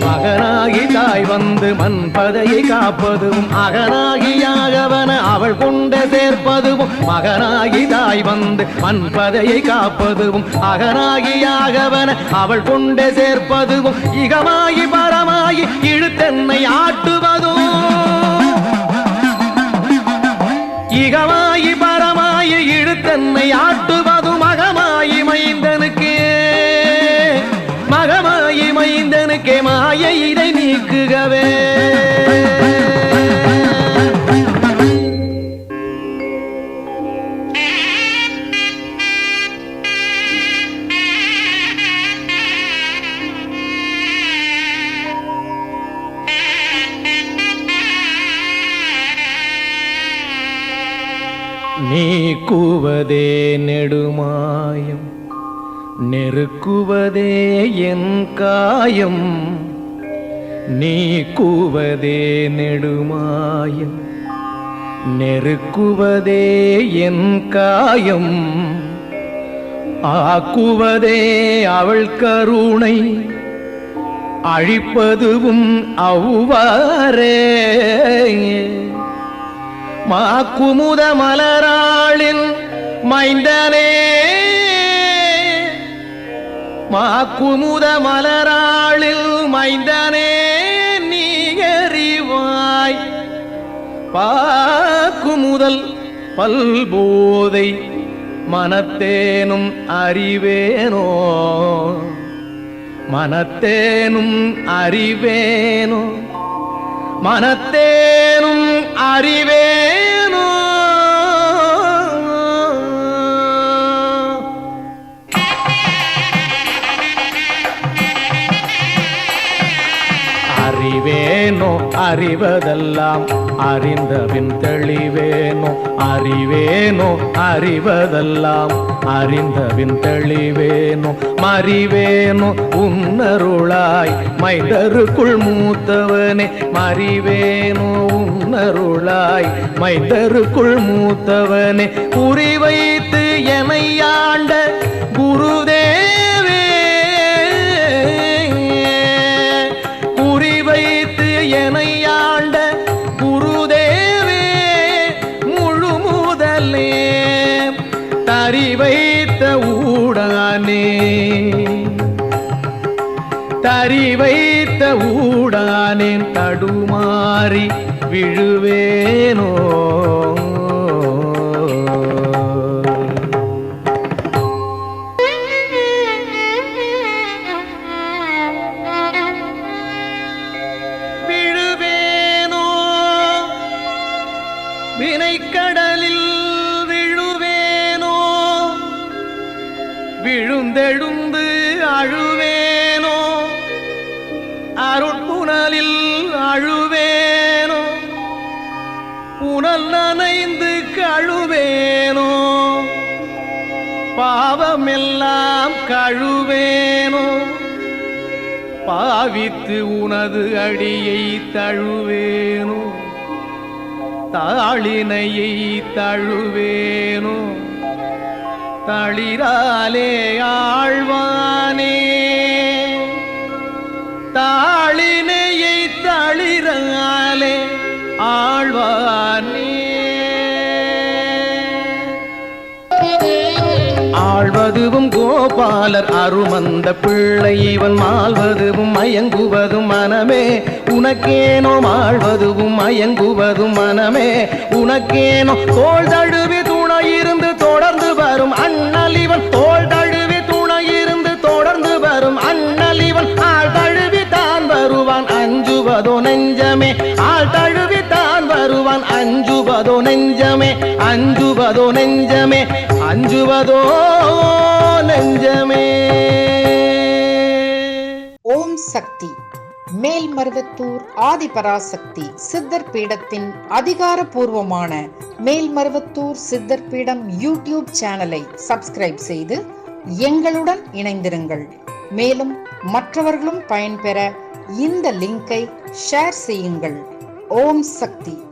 மகனாகி தாய் வந்து மண்பதையை காப்பதும் அகனாகியாகவன அவள் கொண்ட சேர்ப்பதும் மகனாகி தாய் வந்து மண்பதையை காப்பதும் அகனாகியாகவன அவள் கொண்ட சேர்ப்பதும் இகமாகி பரமாகி இழுத்தென்னை ஆட்டுவதும் இகமாகி பரமாயி இழுத்தன்னை ஆட்டுவதும் மகமாயி மைந்தனுக்கே மாயை இதை நீக்குகவே. நீக்குவதே நெடுமாயம் நெருக்குவதே என் காயம். நீக்குவதே நெடுமாயம் நெருக்குவதே என் காயம். ஆக்குவதே அவள் கருணை அழிப்பதுவும் அவ்வாறே. மாக்குமுத மலராளின் மைந்தனே மாக்குமுத மலராளில் மைந்தனே நீ அறிவாய். பாக்குமுதல் பல்போதை மனத்தேனும் அறிவேனோ மனத்தேனும் அறிவேனோ மனத்தேனும் அறிவேனோ. அறிவேனோ அறிவதெல்லாம் அறிந்தபின் தெளிவேனோ. அறிவேனோ அறிவதெல்லாம் அறிந்தபின் தெளிவேனோ. மறிவேனோ உன்னருளாய் மைந்தருக்குள் மூத்தவனே. மறிவேனோ உன்னருளாய் மைந்தருக்குள் மூத்தவனே. குறிவைத்து எமையாண்ட குருதேவே குறிவைத்து எனையாண்ட குருதேவே முழு முதலே தறி வைத்த ஊடானே தறி வைத்த ஊடானேன் தடுமாறி விழுவேனோ. வினைக்கடலில் விழுவேனோ விழுந்தெழுந்து அழுவேனோ. அருட்புணலில் அழுவேனோ புனல் நனைந்து கழுவேனோ. பாவமெல்லாம் கழுவேனோ பாவித்து உனது அடியை தழுவேனோ. தாளினையை தழுவேனோ தளிராலே ஆழ்வானே. தாளினையை தளிராலே ஆழ்வானே. ஆழ்வதுவும் கோபாலர் அருமந்த பிள்ளை இவன் மாழ்வதுவும் மயங்குவதும் மனமே உனக்கேனோ. மாழ்வதுவும் மயங்குவதும் மனமே உனக்கேனோ. தோள் தழுவி துணையிருந்து தொடர்ந்து வரும் அண்ணல் இவன். தோள் தழுவி துணையிருந்து தொடர்ந்து வரும் அண்ணல் இவன். ஆள் தழுவி தான் வருவான் அஞ்சுவதோ நெஞ்சமே. ஆள் தழுவி தான் வருவான் அஞ்சுவதோ நெஞ்சமே. அஞ்சுவதோ நெஞ்சமே அஞ்சுவதோ நெஞ்சமே. ஓம் சக்தி. மேல்மருவத்தூர் ஆதிபராசக்தி சித்தர் பீடத்தின் அதிகாரப்பூர்வமான மேல்மருவத்தூர் சித்தர் பீடம் யூடியூப் சேனலை சப்ஸ்கிரைப் செய்து எங்களுடன் இணைந்திருங்கள். மேலும் மற்றவர்களும் பயன்பெற இந்த லிங்கை ஷேர் செய்யுங்கள். ஓம் சக்தி.